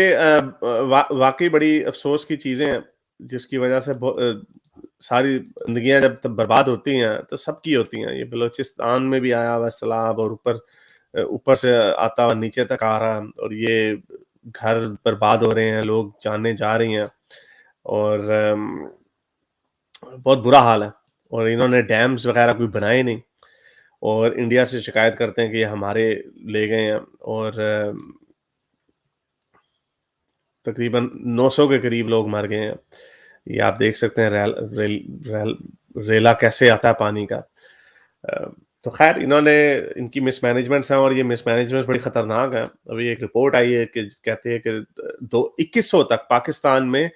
वाक़ई बड़ी अफ़सोस की चीज़ें हैं, जिसकी वज़ह से सारी ज़िंदगियाँ जब तब बर्बाद होती हैं, तो सबकी होती हैं। ये बलूचिस्तान में भी आया हुआ है सैलाब और ऊपर से आता हुआ नीचे तक आ रहा है और ये घर बर्बाद हो रहे हैं, लोग जानें जा रही हैं और बहुत बुरा हाल है और इन्होंने डैम्स वग़ैरह कोई बनाए नहीं और इंडिया से शिकायत करते हैं कि ये हमारे ले गए हैं और तकरीबन 900 के करीब लोग मर गए हैं। ये आप देख सकते हैं रेल रेला कैसे आता है पानी का। तो ख़ैर इनकी मिसमैनेजमेंट्स हैं और ये मिसमैनेजमेंट्स बड़ी ख़तरनाक हैं। अभी एक रिपोर्ट आई है कि कहते हैं कि दो 2100 तक पाकिस्तान में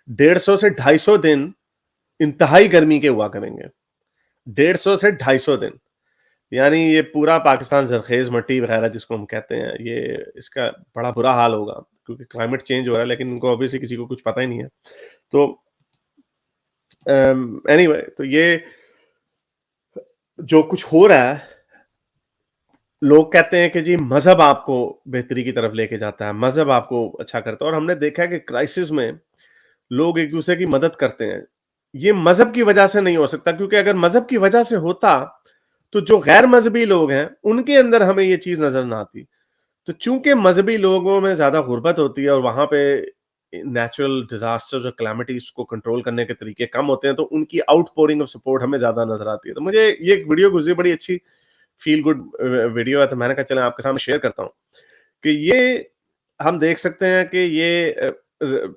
150 से 250 दिन इंतहाई गर्मी के हुआ करेंगे। 150 से 250 दिन। यानी ये पूरा पाकिस्तान ज़रख़ेज़ मट्टी वग़ैरह जिसको हम कहते हैं, ये इसका बड़ा बुरा हाल होगा क्योंकि क्लाइमेट चेंज हो रहा है लेकिन इनको ऑब्वियसली किसी को कुछ पता ही नहीं है। तो एनीवे तो ये जो कुछ हो रहा है, लोग कहते हैं कि जी मज़हब आपको बेहतरी की तरफ लेके जाता है, मज़हब आपको अच्छा करता है और हमने देखा है कि क्राइसिस में लोग एक-दूसरे की मदद करते हैं। ये मज़हब की वजह से नहीं हो सकता क्योंकि अगर मज़हब की वजह से होता, तो जो गैर मज़हबी लोग हैं, उनके अंदर हमें ये चीज़ नज़र ना आती। तो चूँकि मज़हबी लोगों में ज़्यादा गुर्बत होती है और वहाँ पे नेचुरल डिज़ास्टर्स और कैलामिटीज़ को कंट्रोल करने के तरीके कम होते हैं, तो उनकी आउटपोरिंग ऑफ सपोर्ट हमें ज़्यादा नज़र आती है। तो मुझे ये एक वीडियो गुज़री, बड़ी अच्छी फ़ील गुड वीडियो है, तो मैंने कहा चलें आपके सामने शेयर करता हूँ, कि ये हम देख सकते हैं कि ये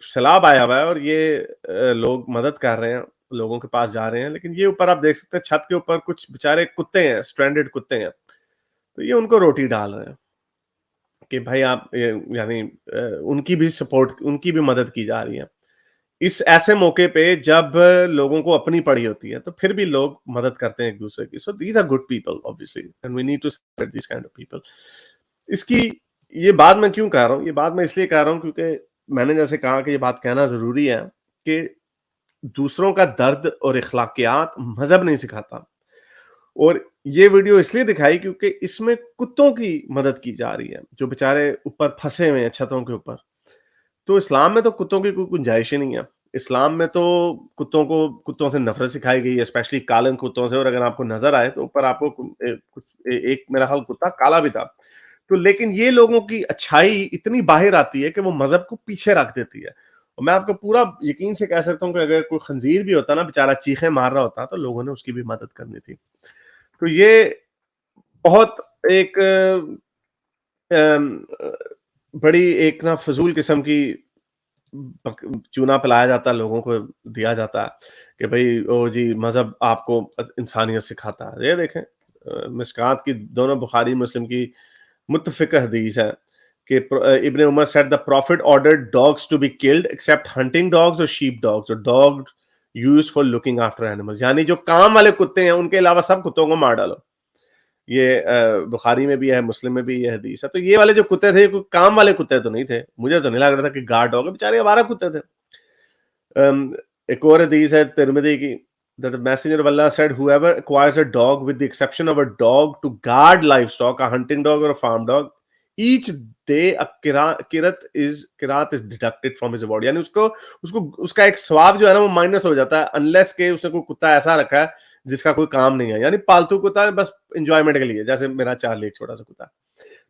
सैलाब आया हुआ है और ये लोग मदद कर रहे हैं, लोगों के पास जा रहे हैं, लेकिन ये ऊपर आप देख सकते हैं छत के ऊपर कुछ बेचारे कुत्ते हैं, स्ट्रैंडेड कुत्ते हैं, तो ये उनको रोटी डाल रहे हैं। कि भाई आप यानी उनकी भी सपोर्ट, उनकी भी मदद की जा रही है। इस ऐसे मौके पे जब लोगों को अपनी पड़ी होती है, तो फिर भी लोग मदद करते हैं एक-दूसरे की। So these are good people obviously and we need to celebrate this kind of people. इसकी ये बात मैं क्यों कह रहा हूँ? ये बात मैं इसलिए कह रहा हूँ क्योंकि मैंने जैसे कहा कि ये बात कहना ज़रूरी है कि दूसरों का दर्द और अखलाकियात मज़हब नहीं सिखाता। और ये वीडियो इसलिए दिखाई क्योंकि इसमें कुत्तों की मदद की जा रही है, जो बेचारे ऊपर फँसे हुए हैं छतों के ऊपर। तो इस्लाम में तो कुत्तों की कोई गुंजाइश ही नहीं है। इस्लाम में तो कुत्तों से नफ़रत सिखाई गई है, स्पेशली काले कुत्तों से और अगर आपको नज़र आए तो ऊपर आपको एक मेरा ख़्याल कुत्ता काला भी था। तो लेकिन ये लोगों की अच्छाई इतनी बाहिर आती है कि वो मज़हब को पीछे रख देती है। और मैं आपको पूरा यकीन से कह सकता हूँ कि अगर कोई खंज़ीर भी होता ना बेचारा चीखें मार रहा होता, तो लोगों ने उसकी भी मदद करनी थी। तो ये बहुत एक बड़ी एक ना फ़िज़ूल किस्म की बक चूना पिलाया जाता है, लोगों को दिया जाता है कि भई ओ जी मज़हब आपको इंसानियत सिखाता है। ये देखें मिशकात की दोनों बुखारी मुस्लिम की मुत्तफ़िक़ हदीस है कि Ibn Umar said the prophet ordered dogs to be killed except hunting dogs और शीप डॉग्स और dog used for looking after animals, यानी जो काम वाले कुत्ते हैं उनके अलावा सब कुत्तों को मार डालो। ये बुखारी में भी है, मुस्लिम में भी ये हदीस है। तो ये वाले जो कुत्ते थे, कोई काम वाले कुत्ते तो नहीं थे। मुझे तो नहीं लग रहा था कि गार्ड डॉग है, बेचारे आवारा कुत्ते थे। एक और हदीस है तिरमिज़ी की, that the messenger of Allah said, whoever acquires a dog with the exception of a dog to guard livestock, a hunting dog or a farm dog, each day a Kirat is deducted from his reward, यानी उसको उसको उसका एक सवाब जो है ना वो माइनस हो जाता है, अनलेस के उसने कोई कुत्ता ऐसा रखा है जिसका कोई काम नहीं है, यानी पालतू कुत्ता है बस एंजॉयमेंट के लिए, जैसे मेरा चार्ली एक छोटा सा कुत्ता।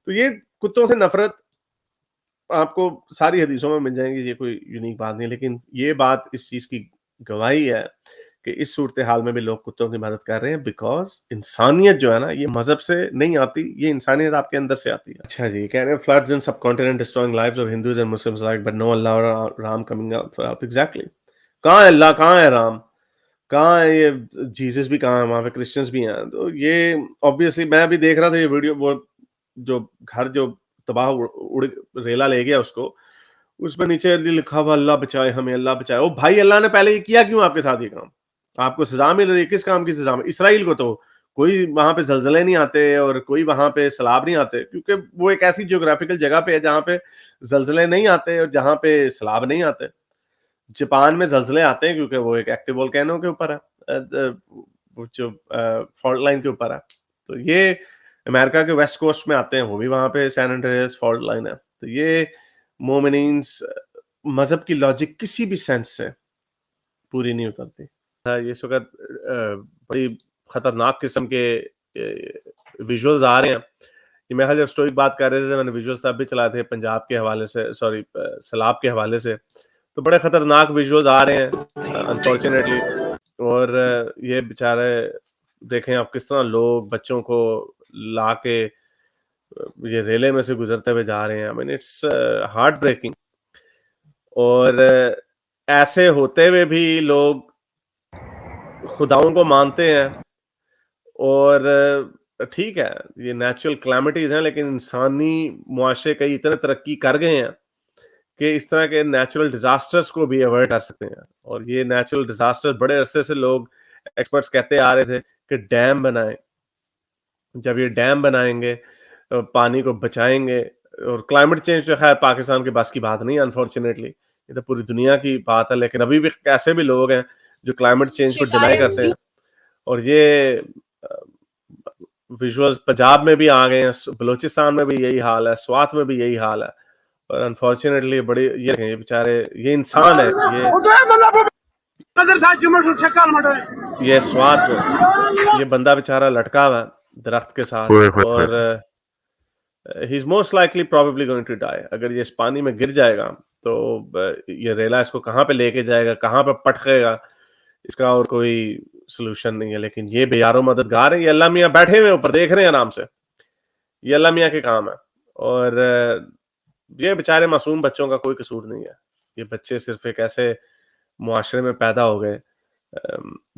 तो ये कुत्तों से नफरत आपको सारी हदीसों में मिल जाएँगी, ये कोई यूनिक बात नहीं है, लेकिन ये बात इस चीज़ की गवाही है कि इस सूरत-ए-हाल में भी लोग कुत्तों की मदद कर रहे हैं बिकॉज़ इंसानियत जो है ना, ये मज़हब से नहीं आती, ये इंसानियत आपके अंदर से आती है। अच्छा जी, कह रहे हैं floods in subcontinent destroying lives of Hindus and Muslims alike but no Allah और Ram coming out for help. Exactly. कहाँ है अल्लाह, कहाँ है राम? कहाँ है ये जीसस भी कहाँ है? वहाँ पे क्रिश्चियंस भी हैं। तो ये ऑब्वियसली मैं अभी देख रहा था ये वीडियो, वो जो घर जो तबाह उड़ रेला ले गया उसको, उसमें नीचे लिखा हुआ अल्लाह बचाए हमें, अल्लाह बचाए। ओ भाई, अल्लाह ने पहले ये किया क्यों आपके साथ ये काम? आपको सज़ा मिल रही है, किस काम की सज़ा में? इसराइल को तो कोई वहाँ पे ज़लज़ले नहीं आते और कोई वहाँ पे सैलाब नहीं आते क्योंकि वो एक ऐसी ज्योग्राफिकल जगह पे है जहाँ पे ज़लज़ले नहीं आते और जहाँ पे सैलाब नहीं आते। जापान में ज़लज़ले आते हैं क्योंकि वो एक एक्टिव वोल्केनो के ऊपर है, वो जो फॉल्ट लाइन के ऊपर है। तो ये अमेरिका के वेस्ट कोस्ट में आते हैं, वो भी वहाँ पे सैन एंड्रेयास फॉल्ट लाइन है। तो ये मोमिनीन्स मज़हब की लॉजिक किसी भी सेंस से पूरी नहीं उतरती। ये इस वक़्त बड़ी खतरनाक किस्म के विजुअल्स आ रहे हैं। ये मेरे ख़्याल जब स्टोइक बात कर रहे थे, मैंने विजुअल्स तब भी चलाए थे पंजाब के हवाले से, सॉरी सैलाब के हवाले से। तो बड़े खतरनाक विजुअल्स आ रहे हैं अनफॉर्चुनेटली। और ये बेचारे देखें आप किस तरह लोग बच्चों को लाके ये रेले में से गुज़रते हुए जा रहे हैं। I mean it's heartbreaking. और ऐसे होते हुए भी लोग खुदाओं को मानते हैं। और ठीक है, ये नेचुरल कैलेमिटीज़ हैं, लेकिन इंसानी मुआशरे कई इतने तरक्की कर गए हैं कि इस तरह के नेचुरल डिज़ास्टर्स को भी अवॉइड कर सकते हैं। और ये नेचुरल डिज़ास्टर बड़े अरसे से लोग एक्सपर्ट्स कहते आ रहे थे कि डैम बनाएँ। जब ये डैम बनाएँगे, पानी को बचाएँगे। और क्लाइमेट चेंज तो ख़ैर पाकिस्तान के बस की बात नहीं है अनफॉर्चुनेटली, ये तो पूरी दुनिया की बात है। लेकिन अभी भी ऐसे भी लोग हैं जो क्लाइमेट चेंज को डिनाई करते हैं। और ये अ, विजुअल्स पंजाब में भी आ गए हैं, बलूचिस्तान में भी यही हाल है, स्वात में भी यही हाल है। और अनफॉर्चुनेटली बड़ी ये बेचारे, ये इंसान है, ये स्वात में ये बंदा बेचारा लटका हुआ है दरख्त के साथ। और he is most likely probably going to die. अगर ये इस पानी में गिर जाएगा तो ये रेला इसको कहाँ पे लेके जाएगा, कहाँ पे पटकेगा, इसका और कोई सोल्यूशन नहीं है। लेकिन ये बेयारो मददगार है, ये अल्लाह मियाँ बैठे हुए ऊपर देख रहे हैं आराम से। ये अल्लाह मियाँ के काम है। और ये बेचारे मासूम बच्चों का कोई कसूर नहीं है। ये बच्चे सिर्फ एक ऐसे मुआशरे में पैदा हो गए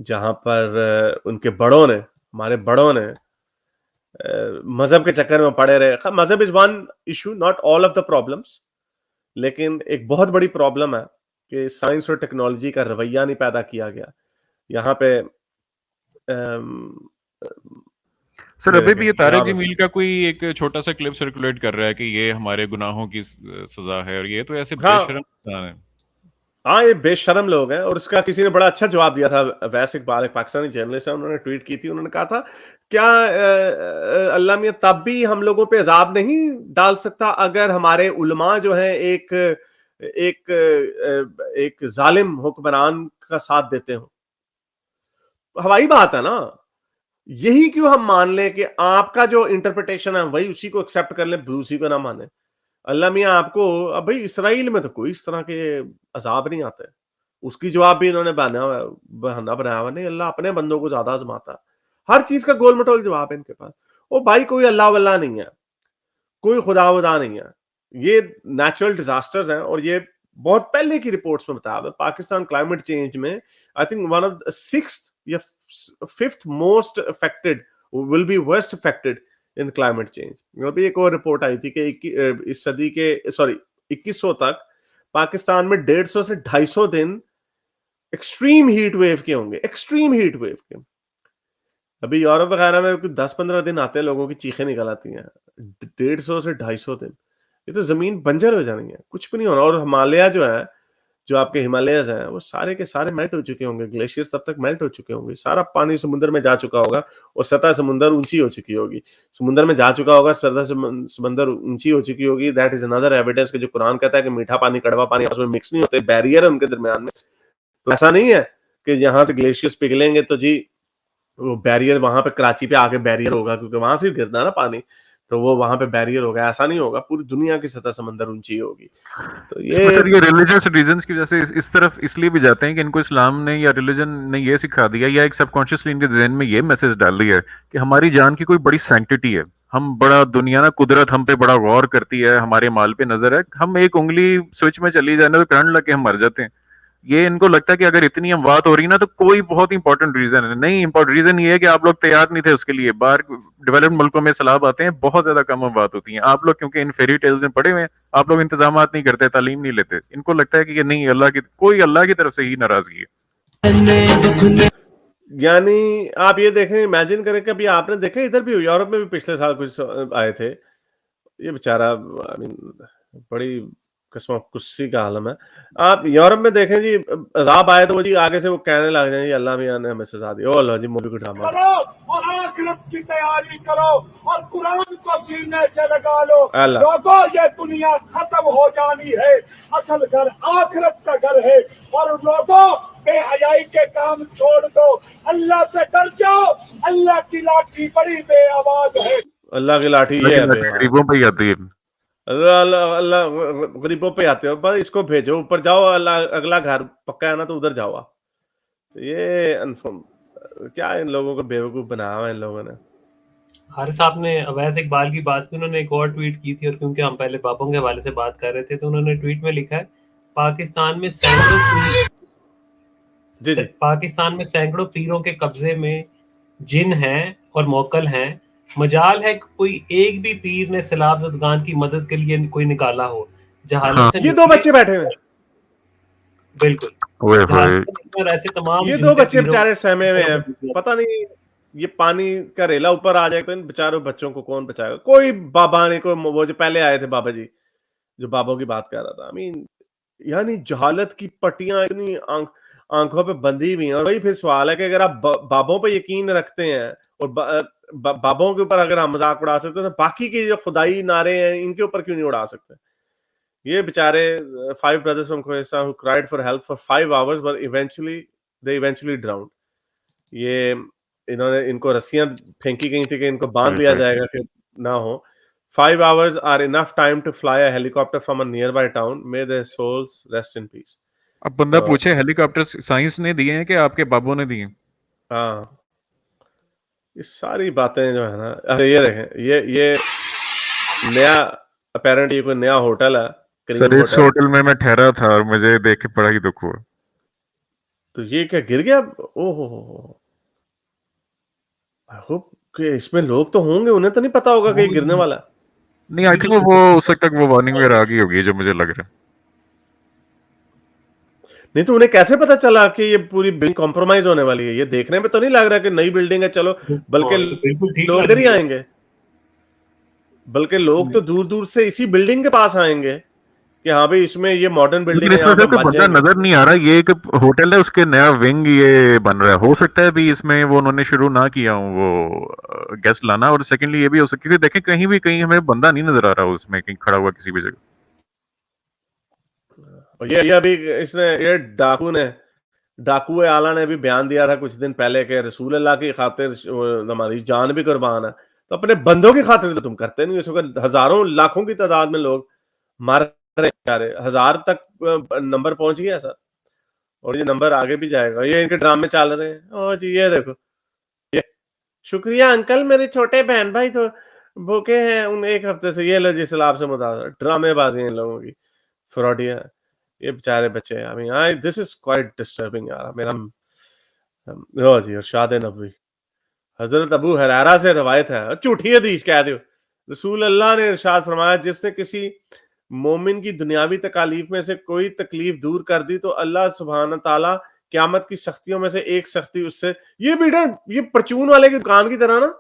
जहाँ पर उनके बड़ों ने, हमारे बड़ों ने मज़हब के चक्कर में पड़े रहे। मज़हब is one issue, not all of the problems. लेकिन एक बहुत बड़ी प्रॉब्लम है कि साइंस और टेक्नोलॉजी का रवैया नहीं पैदा किया गया। यहाँ पे अम, सर अभी भी ये तारक यहाँ पे जमील का कोई एक छोटा सा क्लिप सर्कुलेट कर रहा है कि ये हमारे गुनाहों की सजा है, और ये तो ऐसे हाँ, बेशरम इंसान है। हाँ, ये बेशर्म लोग हैं। और इसका किसी ने बड़ा अच्छा जवाब दिया था। वैस इकबाल एक पाकिस्तानी जर्नलिस्ट है, उन्होंने ट्वीट की थी। उन्होंने कहा था, क्या अल्लाह मियाँ तब भी हम लोगों पे अज़ाब नहीं डाल सकता अगर हमारे उलमा जो हैं एक एक एक ज़ालिम हुक्मरान का साथ देते हों? हवाई बात है ना। यही क्यों हम मान लें कि आपका जो इंटरप्रिटेशन है वही उसी को एक्सेप्ट कर लें, दूसरी को ना माने। अल्लाह मियाँ आपको, अब भाई इसराइल में तो कोई इस तरह के अज़ाब नहीं आते। उसकी जवाब भी इन्होंने बहाना बनाया हुआ, नहीं अल्लाह अपने बंदों को ज़्यादा आज़माता है। हर चीज़ का गोल-मटोल जवाब है इनके पास। ओ भाई कोई अल्लाह-वल्लाह नहीं है, कोई खुदा-वुदा नहीं है। ये नेचुरल डिज़ास्टर्स हैं। और ये बहुत पहले की रिपोर्ट्स में बताया हुआ है। पाकिस्तान क्लाइमेट चेंज में I think one of the 6th या 5th most affected, will be worst affected in climate change. अभी एक और रिपोर्ट आई थी कि इस सदी के, सॉरी 2100 तक पाकिस्तान में 150 से 250 दिन एक्सट्रीम हीट वेव के होंगे, एक्सट्रीम हीट वेव के। अभी यूरोप वगैरह में कुछ 10-15 दिन आते हैं, लोगों की चीखें निकल आती हैं। 150 से 250 दिन, ये तो जमीन बंजर हो जानी है, कुछ भी नहीं होना। और हिमालय जो है, जो आपके हिमालयज हैं, वो सारे के सारे मेल्ट हो चुके होंगे। ग्लेशियर्स तब तक मेल्ट हो चुके होंगे, सारा पानी समुद्र में जा चुका होगा और सतह समुद्र ऊंची हो चुकी होगी। समुद्र में जा चुका होगा, सतह समुद्र ऊंची हो चुकी होगी। दैट इज अनदर एविडेंस कि जो कुरान कहता है कि मीठा पानी कड़वा पानी आपस में मिक्स नहीं होते, बैरियर है उनके दरमियान में। तो ऐसा नहीं है कि यहाँ से ग्लेशियर्स पिघलेंगे तो जी वो बैरियर वहां पे कराची पे आके बैरियर होगा, क्योंकि वहां से गिरना है ना पानी, तो वो वहां पे बैरियर होगा। ऐसा नहीं होगा, पूरी दुनिया की सतह समंदर ऊंची होगी। तो इसमें ये सर ये रिलीजियस रीजंस की वजह से इस तरफ इसलिए भी जाते हैं कि इनको इस्लाम ने या रिलीजन ने ये सिखा दिया, या एक सबकॉन्शियसली इनके जहन में ये मैसेज डाल दिया है कि हमारी जान की कोई बड़ी सैंक्टिटी है। हम बड़ा दुनिया ना, कुदरत हम पे बड़ा गौर करती है, हमारे माल पे नजर है, हम एक उंगली स्विच में चली जाने तो करंट लग के हम मर जाते हैं। ये इनको लगता है कि अगर इतनी हम बात हो रही ना तो कोई बहुत इंपॉर्टेंट रीजन है। नहीं, इंपॉर्टेंट रीजन ये है कि आप लोग तैयार नहीं थे उसके लिए। बाहर डेवलप्ड मुल्कों में सलाब आते हैं, बहुत ज्यादा कम बात होती है। आप लोग क्योंकि इन फेरी टेल्स में पड़े हुए हैं, आप लोग इंतजाम नहीं करते, तालीम नहीं लेते। इनको लगता है कि ये नहीं, अल्लाह की कोई, अल्लाह की तरफ से ही नाराजगी है। यानी आप ये देखें, इमेजिन करें, कभी आपने देखा, इधर भी यूरोप में भी पिछले साल कुछ आए थे। ये बेचारा, आई मीन, बड़ी कसम कुर्सी का आलम है। आप यूरोप में देखें जी, अज़ाब आए तो वो जी आगे से वो कहने लग जाए जी अल्लाह मियां ने हमें सजा दी। ओ अल्लाह जी मौलवी को ड्रामा करो और आखिरत की तैयारी करो और कुरान को सीने से लगा लो। अल्लाह लोगों ये दुनिया खत्म हो जानी है, असल घर आखिरत का घर है। और लोगों बेहयाई के काम छोड़ दो, अल्लाह से डर जाओ। अल्लाह की लाठी बड़ी बेआवाज है। अल्लाह की लाठी ये है बेवा। गरीबों पे ही आती है। अल्लाह अल्लाह अल्लाह गरीबों पे आते हो, बस इसको भेजो ऊपर जाओ, अल्लाह अगला घर पक्का है ना तो उधर जाओ आप। तो ये क्या इन लोगों को बेवकूफ बनाया हुआ इन लोगों ने। हारिस साहब ने अवैस इकबाल की बात की, उन्होंने एक और ट्वीट की थी, और क्योंकि हम पहले बाबों के हवाले से बात कर रहे थे तो उन्होंने ट्वीट में लिखा है, पाकिस्तान में सैकड़ों पीरों के कब्जे में जिन हैं और मोकल हैं। मजाल है कि कोई एक भी पीर ने सैलाब ज़दगान की मदद के लिए कोई निकाला हो। जहालत से ये दो बच्चे बैठे हुए, बिल्कुल ओए होए, जहालत से निकले और ऐसे तमाम ये दो झूठे बच्चे पीरों बेचारे सहमे हुए हैं। पता नहीं ये पानी का रेला ऊपर आ जाए तो इन बेचारों बच्चों को कौन बचाएगा। कोई बाबा ने, कोई वो जो पहले आए थे बाबा जी, जो बाबों की बात कर रहा था, आई मीन यानी जहालत की पट्टियां इतनी आंखों पे बंधी हुई हैं। और वही फिर सवाल है कि अगर आप बाबों पे यकीन रखते हैं और बाबों के ऊपर अगर हम मजाक उड़ा सकते हैं तो बाकी के जो खुदाई नारे हैं इनके ऊपर क्यों नहीं उड़ा सकते। ये बेचारे 5 brothers from Khorasan who cried for help for 5 hours but they eventually drowned. ये इनको रस्सियां फेंकी गई थी कि इनको बांध लिया जाएगा कि ना हो। 5 hours are enough time to fly a helicopter from a nearby town. May their souls rest in peace. अब बंदा तो पूछे हेलीकॉप्टर साइंस ने दिए हैं कि आपके बाबों ने दिए? हाँ, ये सारी बातें जो है ना, अरे ये देखें, ये नया अपेरेंटली कोई नया होटल है, सर करीम इस होटल। होटल में मैं ठहरा था और मुझे देख के बड़ा ही दुख हुआ। तो ये क्या गिर गया? ओहो, आई होप कि इसमें लोग तो होंगे, उन्हें तो नहीं पता होगा कि ये गिरने वाला है। नहीं, आई थिंक वो उस वक्त तक वो वार्निंग वगैरह आ गई होगी जो मुझे लग रहा है। नहीं तो उन्हें कैसे पता चला कि ये पूरी बिल्डिंग कॉम्प्रोमाइज होने वाली है? ये देखने में तो नहीं लग रहा कि नई बिल्डिंग है चलो, बल्कि बिल्कुल ठीक लोग इधर ही आएंगे, बल्कि लोग तो दूर दूर से इसी बिल्डिंग के पास आएंगे कि हाँ भाई इसमें ये मॉडर्न बिल्डिंग लेकिन है, इसमें यहाँ पे सर कोई मच बंदा जाएंगे। नजर नहीं आ रहा। ये एक होटल है, उसके नया विंग ये बन रहा है। हो सकता है भी इसमें वो उन्होंने शुरू ना किया हो वो गेस्ट लाना, और सेकंडली ये भी हो सकता है क्योंकि देखें कहीं हमें बंदा नहीं नजर आ रहा उसमें कहीं खड़ा हुआ किसी भी जगह। और ये अभी ये डाकू आला ने भी बयान दिया था कुछ दिन पहले कि रसूल अल्लाह की खातिर हमारी जान भी कुर्बान है, तो अपने बंदों की खातिर तो तुम करते नहीं। उसको हजारों लाखों की तादाद में लोग मार रहे, 1000 तक नंबर पहुंच गया सर, और ये नंबर आगे भी जाएगा। ये इनके ड्रामे चल रहे हैं। ओ जी ये देखो, ये शुक्रिया अंकल, मेरे छोटे बहन भाई तो भूखे हैं उन 1 हफ्ते से। ये लो जी सलाब से मुतासर ड्रामेबाजी इन लोगों की, फ्रॉडिया, ये बेचारे बच्चे। I mean I this is quite disturbing यार। मेरा लो जी इरशाद नबवी, हजरत अबू हुरैरा से रवायत है, झूठी हदीस कह दो, रसूल अल्लाह ने इरशाद फरमाया जिसने किसी मोमिन की दुनियावी तकालीफ में से कोई तकलीफ दूर कर दी तो अल्लाह सुब्हान ताला क़यामत की सख्तियों में से एक सख्ती उससे, ये बेटा ये परचून वाले की दुकान की तरह ना,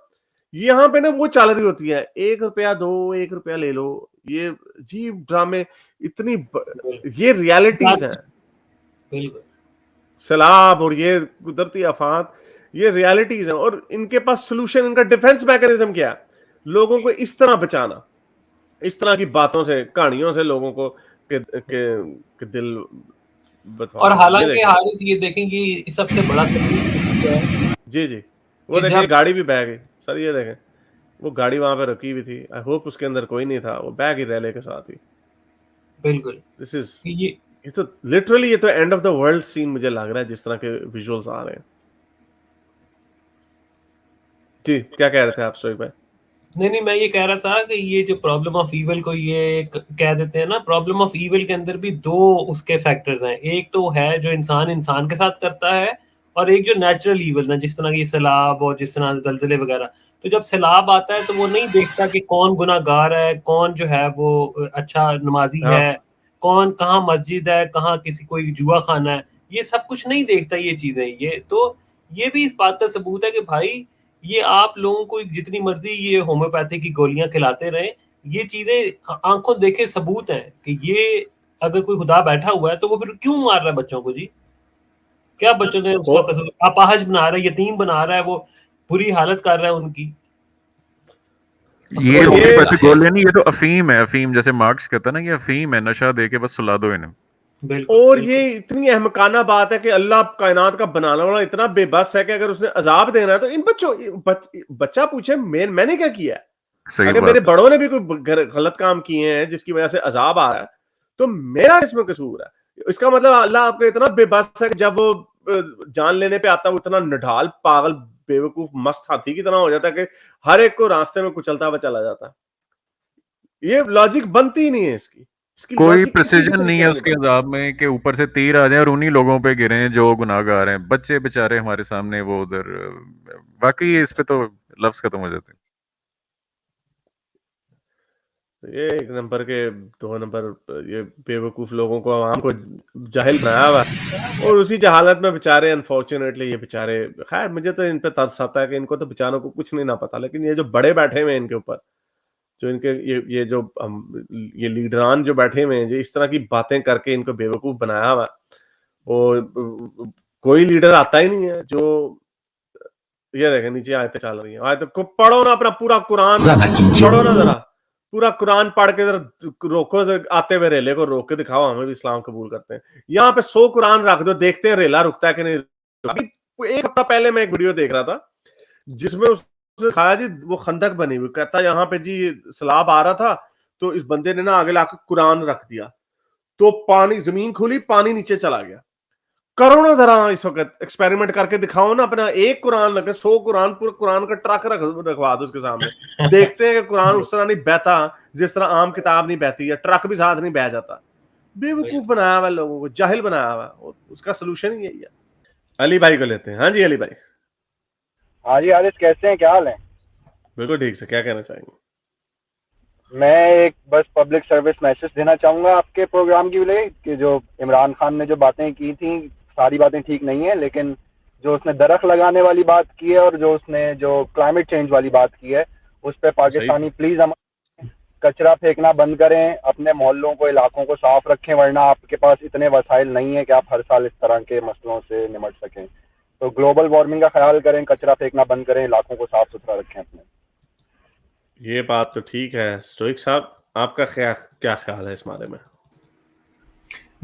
यहाँ पे ना वो चल रही होती है, 1 रुपया दो, 1 रुपया ले लो, ये अजीब ड्रामे, इतनी ये रियलिटीज हैं। बिल्कुल सैलाब और ये कुदरती आफात, ये रियलिटीज हैं, और इनके पास सोल्यूशन, इनका डिफेंस मैकेनिज्म क्या है? लोगों को इस तरह बचाना, इस तरह की बातों से, कहानियों से लोगों को के दिल बतवाना। और ये हालांकि देखें, हारिस ये देखें कि सबसे बड़ा सबूत है जी वो कि देखें जब गाड़ी भी बह गई सर। ये देखें वो गाड़ी वहां पे रखी हुई थी, आई होप उसके अंदर कोई नहीं था, वो बैग ही रैले के साथ ही। बिल्कुल दिस इज कि ये तो लिटरली ये तो end of the world scene मुझे लग रहा है जिस तरह के विजुअल्स आ रहे हैं। जी क्या कह रहे थे आप सोई भाई? नहीं मैं ये कह रहा था कि ये जो प्रॉब्लम ऑफ ईवल को ये कह देते हैं ना, प्रॉब्लम ऑफ ईवल के अंदर भी 2 उसके फैक्टर्स हैं। एक तो है जो इंसान के साथ करता है, और एक जो नेचुरल ईवल है, जिस तरह की सैलाब और जिस तरह जलजले वगैरह। तो जब सैलाब आता है तो वो नहीं देखता कि कौन गुनाहगार है, कौन जो है वो अच्छा नमाजी हाँ है, कौन कहाँ मस्जिद है, कहाँ किसी कोई जुआ खाना है, ये सब कुछ नहीं देखता ये चीजें। ये भी इस बात का सबूत है कि भाई ये आप लोगों को जितनी मर्जी ये होम्योपैथी की गोलियां खिलाते रहे, ये चीजें आंखों देखे सबूत हैं कि ये अगर कोई खुदा बैठा हुआ है तो वो फिर क्यों मार रहा है बच्चों को जी? क्या बच्चों ने उसका कसूर? अपाहज बना रहा है, यतीम बना रहा है, वो बुरी हालत कर रहा है उनकी। ये होम्योपैथी गोले नहीं, ये तो अफीम है, अफीम, जैसे मार्क्स कहता है ना, ये अफीम है, नशा दे के बस सुला दो इन्हें। बिल्कुल, और बिल्कुल। ये इतनी अहमकाना बात है कि अल्लाह कायनात का बनाने वाला इतना बेबस है कि अगर उसने अजाब देना है तो इन बच्चों बच्चा पूछे मैंने क्या किया है? सही अगर बात मेरे है। बड़ों ने भी कोई गलत काम किए हैं जिसकी वजह से अजाब आ रहा है तो मेरा इसमें कसूर है? इसका मतलब अल्लाह आपको इतना बेबस है कि जब वो जान लेने पे आता है वो इतना निढाल पागल बेवकूफ मस्त हाथी की तरह हो जाता है कि हर एक को रास्ते में कुचलता हुआ चला जाता है। ये लॉजिक बनती ही नहीं है इसकी कोई लॉजिक किसी भी प्रिसीजन नहीं तरीके है से नहीं उसके बनती। अजाब में कि ऊपर से तीर आ जाए और उन्हीं लोगों पे गिरे जो गुनाहगार हैं, बच्चे बेचारे हमारे सामने वो उधर। बाकी इस पे तो लफ्ज खत्म हो जाते हैं। ये एक नंबर के दो नंबर ये बेवकूफ लोगों को आवाम को जाहिल बनाया हुआ है और उसी जहालत में बेचारे अनफॉर्चुनेटली ये बेचारे। खैर मुझे तो इन पे तरस आता है कि इनको तो बेचारों को कुछ नहीं ना पता, लेकिन ये जो बड़े बैठे हुए हैं इनके ऊपर, जो इनके ये जो ये लीडरान जो बैठे हुए हैं जो इस तरह की बातें करके इनको बेवकूफ बनाया हुआ है। और कोई लीडर आता ही नहीं है जो ये देखें नीचे आयतें चल रही हैं, आयत को पढ़ो ना, अपना पूरा कुरान पढ़ो ना जरा, पूरा कुरान पढ़ के जरा रोको, आते हुए रेले को रोक के दिखाओ, हमें भी इस्लाम कबूल करते हैं। यहाँ पे 100 कुरान रख दो, देखते हैं रेला रुकता है कि नहीं। अभी एक हफ्ता पहले मैं एक वीडियो देख रहा था जिसमें उसने दिखाया जी वो खंदक बनी हुई, कहता यहाँ पे जी सैलाब आ रहा था तो इस बंदे ने ना आगे लाकर कुरान रख दिया तो पानी, जमीन खुली, पानी नीचे चला गया। करो ना जरा इस वक्त एक्सपेरिमेंट करके दिखाओ ना, अपना एक कुरान लगे 100 कुरान, पूरा कुरान का ट्रक रखवा दो उसके सामने, देखते हैं कि कुरान उस तरह नहीं बहता जिस तरह आम किताब नहीं बहती है, ट्रक भी साथ नहीं बह जाता। बेवकूफ बनाया हुआ लोगों को, जाहिल बनाया हुआ, और उसका सोल्यूशन ही यही है। अली भाई को लेते हैं। हाँ जी अली भाई। हाँ जी हारिस, कैसे हैं, क्या हाल है? बिल्कुल ठीक से, क्या कहना चाहेंगे? मैं एक बस पब्लिक सर्विस मैसेज देना चाहूँगा आपके प्रोग्राम की लिए कि जो इमरान खान ने जो बातें की थी सारी बातें ठीक नहीं है, लेकिन जो उसने दरख्त लगाने वाली बात की है और जो उसने जो क्लाइमेट चेंज वाली बात की है उस पर पाकिस्तानी प्लीज़ हम कचरा फेंकना बंद करें, अपने मोहल्लों को, इलाकों को साफ रखें, वरना आपके पास इतने वसाइल नहीं है कि आप हर साल इस तरह के मसलों से निमट सकें। तो ग्लोबल वार्मिंग का ख्याल करें, कचरा फेंकना बंद करें, इलाकों को साफ सुथरा रखें अपने। ये बात तो ठीक है। स्टोइक साहब, आपका क्या ख्याल है इस बारे में?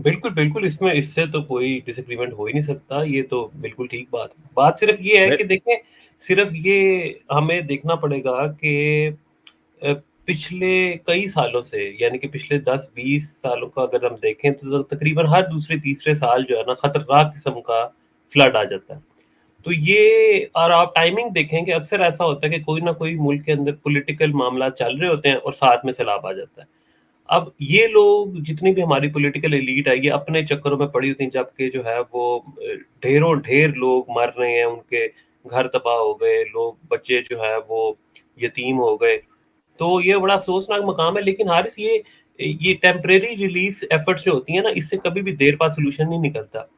बिल्कुल, बिल्कुल, इसमें इससे तो कोई डिसएग्रीमेंट हो ही नहीं सकता। ये तो बिल्कुल ठीक बात है। बात सिर्फ़ ये है कि देखें, सिर्फ़ ये हमें देखना पड़ेगा कि पिछले कई सालों से, यानी कि पिछले 10-20 सालों का अगर हम देखें तो तकरीबन हर दूसरे-तीसरे साल जो है ना खतरनाक किस्म का फ्लड आ जाता है। तो ये, और आप टाइमिंग देखेंगे, अक्सर ऐसा होता है कि कोई ना कोई मुल्क के अंदर पॉलिटिकल मामला चल रहे होते हैं और साथ में सैलाब आ जाता है। अब ये लोग, जितनी भी हमारी पॉलिटिकल एलीट है, ये अपने चक्करों में पड़ी होती है, जबकि जो है वो ढेरों ढेर लोग मर रहे हैं, उनके घर तबाह हो गए, लोग, बच्चे जो है वो यतीम हो गए। तो ये बड़ा अफ़सोसनाक मकाम है। लेकिन हारिस, ये टेम्परेरी रिलीफ एफर्ट्स जो होती हैं ना, इससे कभी भी देर पा सॉल्यूशन नहीं निकलता।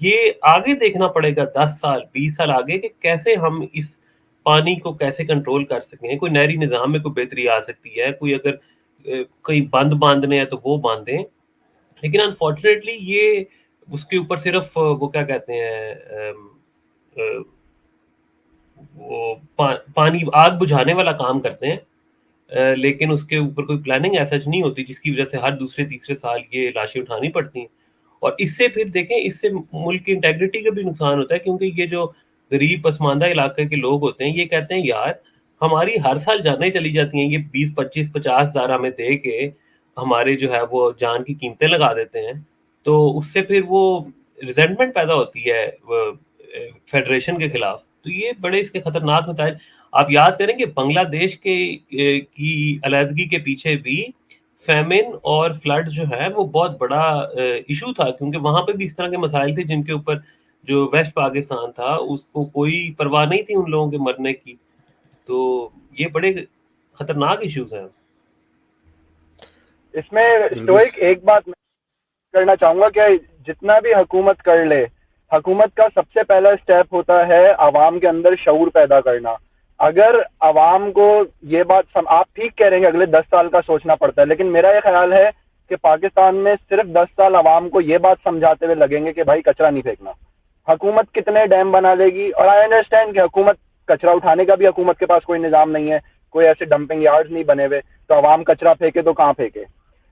ये आगे देखना पड़ेगा 10 साल, 20 साल आगे, कि कैसे हम इस पानी को कैसे कंट्रोल कर सकें। कोई नहरी निज़ाम में कोई बेहतरी आ सकती है, कोई अगर कहीं बंद बांधने हैं तो वो बांधें। लेकिन अनफॉर्चुनेटली ये उसके ऊपर सिर्फ वो क्या कहते हैं, अ, वो पानी आग बुझाने वाला काम करते हैं, लेकिन उसके ऊपर कोई प्लानिंग ऐसा नहीं होती, जिसकी वजह से हर दूसरे तीसरे साल ये लाशें उठानी पड़ती हैं। और इससे फिर देखें, इससे मुल्क की इंटेग्रिटी का भी नुकसान होता है, क्योंकि ये जो गरीब पसमानदा इलाके के लोग होते हैं, ये कहते हैं यार हमारी हर साल जानें चली जाती हैं, ये 20-25-50 हज़ार हमें दे के हमारे जो है वो जान की कीमतें लगा देते हैं। तो उससे फिर वो रिजेंटमेंट पैदा होती है फेडरेशन के खिलाफ। तो ये बड़े इसके खतरनाक नताइज। आप याद करें कि बांग्लादेश के की अलहदगी के पीछे भी फैमिन और फ्लड जो है वो बहुत बड़ा इशू था, क्योंकि वहाँ पे भी इस तरह के मसाइल थे जिनके ऊपर जो वेस्ट पाकिस्तान था उसको कोई परवाह नहीं थी उन लोगों के मरने की। तो ये बड़े खतरनाक इश्यूज हैं। इसमें स्टोइक एक बात मैं करना चाहूँगा कि जितना भी हुकूमत कर ले, हुकूमत का सबसे पहला स्टेप होता है आवाम के अंदर शऊर पैदा करना। अगर आवाम को ये बात आप ठीक कह रहे हैं कि अगले 10 साल का सोचना पड़ता है, लेकिन मेरा ये ख्याल है कि पाकिस्तान में सिर्फ 10 साल आवाम को ये बात समझाते हुए लगेंगे कि भाई कचरा नहीं फेंकना। हुकूमत कितने डैम बना लेगी, और आई अंडरस्टैंड कि हुकूमत कचरा उठाने का भी हुकूमत के पास कोई निज़ाम नहीं है, कोई ऐसे डंपिंग यार्ड्स नहीं बने हुए, तो आवाम कचरा फेंके तो कहाँ फेंके।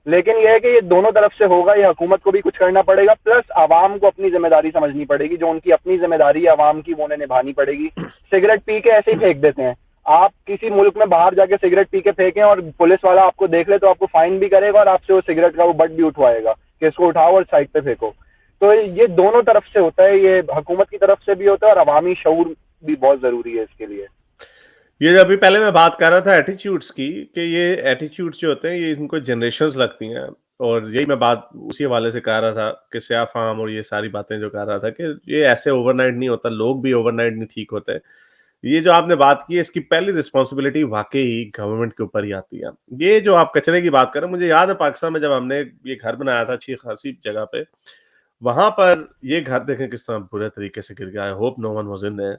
लेकिन यह है कि ये दोनों तरफ से होगा, ये हुकूमत को भी कुछ करना पड़ेगा, प्लस आवाम को अपनी जिम्मेदारी समझनी पड़ेगी, जो उनकी अपनी जिम्मेदारी है आवाम की वो उन्हें निभानी पड़ेगी। सिगरेट पी के ऐसे ही फेंक देते हैं। आप किसी मुल्क में बाहर जाके सिगरेट पी के फेंकें और पुलिस वाला आपको देख ले तो आपको फाइन भी करेगा और आपसे वो सिगरेट का वो बट भी उठवाएगा कि इसको उठाओ और साइड पे फेंको। तो ये दोनों तरफ से होता है, ये हुकूमत की तरफ से भी होता है और अवामी शऊर भी बहुत जरूरी है इसके लिए। ये अभी पहले मैं बात कर रहा था एटीट्यूड्स की, कि ये एटीट्यूड्स जो होते हैं ये इनको जनरेशंस लगती हैं, और यही मैं बात उसी हवाले से कह रहा था कि स्या फार्म और ये सारी बातें जो कह रहा था कि ये ऐसे ओवरनाइट नहीं होता, लोग भी ओवरनाइट नहीं ठीक होते। ये जो आपने बात की है इसकी पहली रिस्पॉन्सिबिलिटी वाकई गवर्नमेंट के ऊपर ही आती है। ये जो आप कचरे की बात कर रहे हैं, मुझे याद है पाकिस्तान में जब हमने ये घर बनाया था अच्छी खासी जगह पे, वहां पर ये घर देखें किस तरह बुरे तरीके से गिर गया। I hope no one was in there.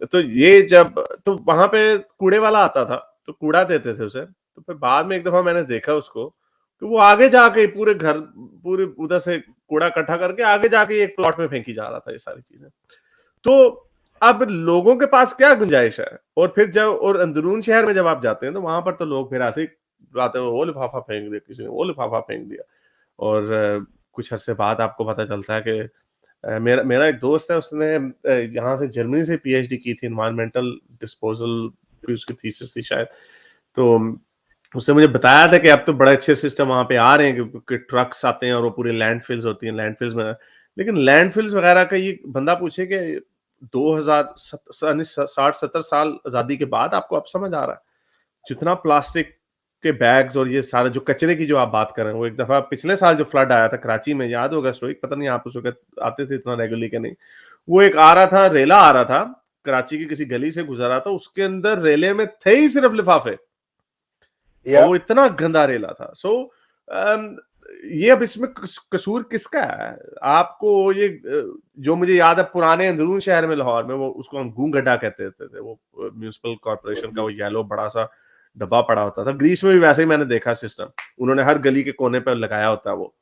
तो ये जब तो वहां पे कूड़े वाला आता था तो कूड़ा देते थे उसे, तो फिर बाद में एक दफा मैंने देखा उसको कि वो आगे जाके पूरे घर पूरे उधर से कूड़ा इकट्ठा करके आगे जाके एक प्लॉट में फेंकी जा रहा था ये सारी चीजें। तो अब लोगों के पास क्या गुंजाइश है, और फिर जब और अंदरून शहर में जब आप जाते हैं तो वहां पर तो लोग फिर ऐसे ही आते वो लिफाफा फेंक दिया, किसी ने वो लिफाफा फेंक दिया, और कुछ अरसे बाद आपको पता चलता है कि मेरा मेरा एक दोस्त है, उसने यहाँ से जर्मनी से पीएचडी की थी, एनवायरमेंटल डिस्पोजल की उसकी थीसिस थी शायद। तो उसने मुझे बताया था कि अब तो बड़े अच्छे सिस्टम वहाँ पे आ रहे हैं कि ट्रक्स आते हैं और वो पूरी लैंडफिल्स होती हैं, लैंडफिल्स में, लेकिन लैंडफिल्स वगैरह का ये बंदा पूछे कि 60-70 साल आजादी के बाद आपको अब समझ आ रहा है जितना प्लास्टिक के बैग्स और ये सारा जो कचरे की जो आप बात कर रहे हैं। वो एक दफा पिछले साल जो फ्लड आया था कराची में, याद होगा स्टोरी, पता नहीं आप उस वक्त आते थे इतना रेगुलरली कि नहीं। वो एक आ रहा था, रेला आ रहा था, कराची की किसी गली से गुजर रहा था, उसके अंदर रेले में थे ही सिर्फ लिफाफे, और वो इतना गंदा रेला था। सो ये अब इसमें कसूर किसका है? आपको ये जो मुझे याद है पुराने अंदरून शहर में लाहौर में, वो उसको हम गूं गड्ढा कहते थे, वो म्यूनिसिपल कॉर्पोरेशन का वो येलो बड़ा सा डब्बा पड़ा होता था। ग्रीस में भी वैसे ही मैंने देखा सिस्टम, उन्होंने हर गली के कोने पर लगाया होता है, वो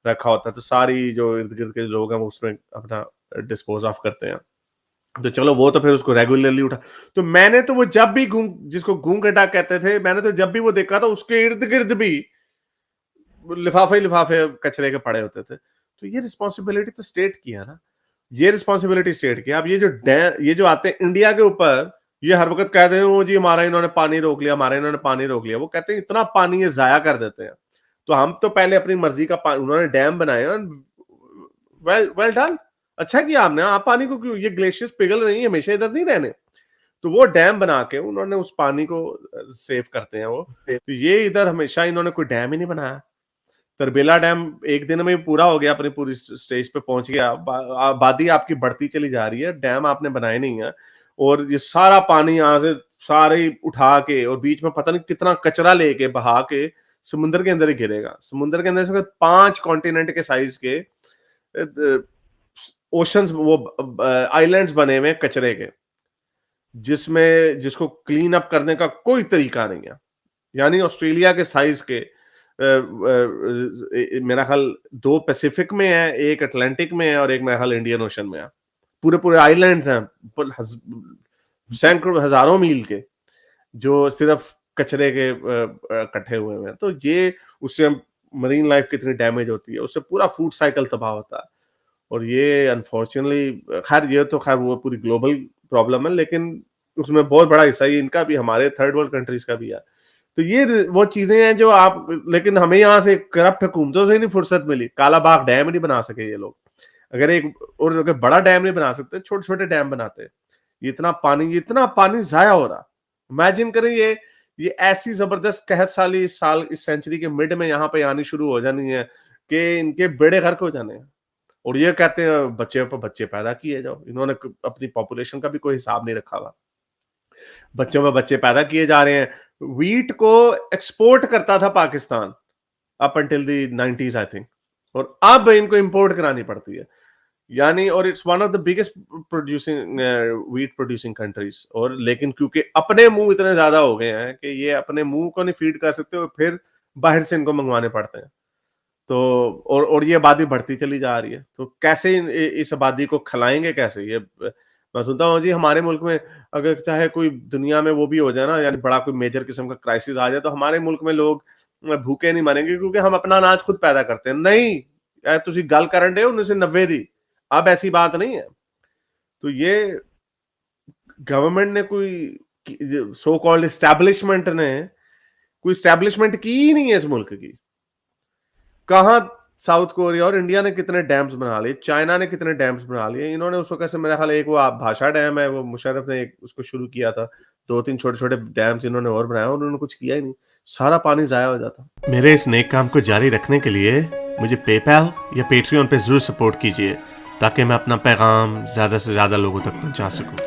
रखा होता है, तो सारी जो इर्द गिर्द के लोग हैं वो उसमें अपना डिस्पोज ऑफ करते हैं। तो चलो वो तो फिर उसको रेगुलरली उठा, तो मैंने तो वो जब भी जिसको गूं गड्ढा कहते थे, मैंने तो जब भी वो देखा था उसके इर्द गिर्द भी लिफाफे लिफाफे कचरे के पड़े होते थे। तो ये रिस्पॉन्सिबिलिटी तो स्टेट की है ना, ये रिस्पॉन्सिबिलिटी स्टेट की। अब ये जो आते हैं इंडिया के ऊपर, ये हर वक्त कहते हैं वो जी हमारा इन्होंने पानी रोक लिया, हमारा इन्होंने पानी रोक लिया। वो कहते हैं इतना पानी ये जाया कर देते हैं, तो हम तो पहले अपनी मर्जी का पानी, उन्होंने डैम बनाए, वेल डन, अच्छा किया आपने। आप पानी को क्यों, ये ग्लेशियर्स पिघल रही है, हमेशा इधर नहीं रहने, तो वो डैम बना के उन्होंने उस पानी को सेव करते हैं वो। तो ये इधर हमेशा इन्होंने कोई डैम ही नहीं बनाया। तरबेला डैम एक दिन में पूरा हो गया, अपनी पूरी स्टेज पे पहुंच गया, आबादी आपकी बढ़ती चली जा रही है, डैम आपने बनाए नहीं है, और ये सारा पानी यहाँ से सारे उठा के और बीच में पता नहीं कितना कचरा लेके बहा के समुद्र के अंदर ही गिरेगा। समुद्र के अंदर से 5 कॉन्टिनेंट के साइज के ओशंस, वो आइलैंड्स बने हुए कचरे के, जिसको क्लीन अप करने का कोई तरीका नहीं है। यानी ऑस्ट्रेलिया के साइज के मेरा ख्याल 2 पैसिफिक में है, एक अटलांटिक में है और एक मेरा ख्याल इंडियन ओशन में है। पूरे पूरे आइलैंड्स हैं, सैकड़ों हजारों मील के, जो सिर्फ कचरे के इकट्ठे हुए हैं। तो ये उससे मरीन लाइफ कितनी डैमेज होती है, उससे पूरा फूड साइकिल तबाह होता है। और ये अनफॉर्चुनेटली, खैर ये तो खैर वो पूरी ग्लोबल प्रॉब्लम है, लेकिन उसमें बहुत बड़ा हिस्सा ही इनका भी, हमारे थर्ड वर्ल्ड कंट्रीज का भी है। तो ये वो चीजें हैं जो आप, लेकिन हमें यहाँ से करप्ट हुकूमतों से नहीं फुर्सत मिली। काला बाग डैम नहीं बना सके ये लोग, अगर एक और अगर बड़ा डैम नहीं बना सकते, छोटे छोटे डैम बनाते। इतना पानी जाया हो रहा, इमेजिन करें ये ऐसी जबरदस्त कहत साली इस साल, इस सेंचुरी के मिड में यहाँ पे आनी शुरू हो जानी है कि इनके बेड़े गर्क हो जाने हैं। और ये कहते हैं बच्चे पर बच्चे पैदा किए जाओ। इन्होंने अपनी पॉपुलेशन का भी कोई हिसाब नहीं रखा हुआ, बच्चों पर बच्चे पैदा किए जा रहे हैं। वीट को एक्सपोर्ट करता था Pakistan up until the 90s I think, और अब इनको इंपोर्ट करानी पड़ती है। यानी, और it's one of the biggest producing wheat producing countries. और लेकिन क्योंकि अपने मुंह इतने ज्यादा हो गए हैं कि ये अपने मुंह को नहीं फीड कर सकते, और फिर बाहर से इनको मंगवाने पड़ते हैं। तो और ये आबादी बढ़ती चली जा रही है, तो कैसे इस आबादी को खिलाएंगे कैसे? ये मैं सुनता हूँ जी हमारे मुल्क में अगर चाहे कोई दुनिया में वो भी हो जाए ना, यानी बड़ा कोई मेजर किस्म का क्राइसिस आ जाए, तो हमारे मुल्क में लोग भूखे नहीं मरेंगे क्योंकि हम अपना अनाज खुद पैदा करते हैं। नहीं, तुसी गल करन डे 1990 दी, अब ऐसी बात नहीं है। तो ये गवर्नमेंट ने कोई सो कॉल्ड एस्टैब्लिशमेंट ने कोई एस्टैब्लिशमेंट की ही नहीं है इस मुल्क की। कहां साउथ कोरिया और इंडिया ने कितने डैम्स बना लिए, चाइना ने कितने डैम्स बना लिए, इन्होंने उसको कैसे, मेरा ख्याल एक वो भाषा डैम है, वो मुशर्रफ ने एक उसको शुरू किया था, 2-3 छोटे-छोटे डैम्स इन्होंने और बनाए और उन्होंने कुछ किया ही नहीं, सारा पानी जाया हो जाता। मेरे इस नेक काम को जारी रखने के लिए मुझे पेपैल या पेट्रियन पे जरूर सपोर्ट कीजिए ताकि मैं अपना पैगाम ज्यादा से ज्यादा लोगों तक पहुंचा सकूं।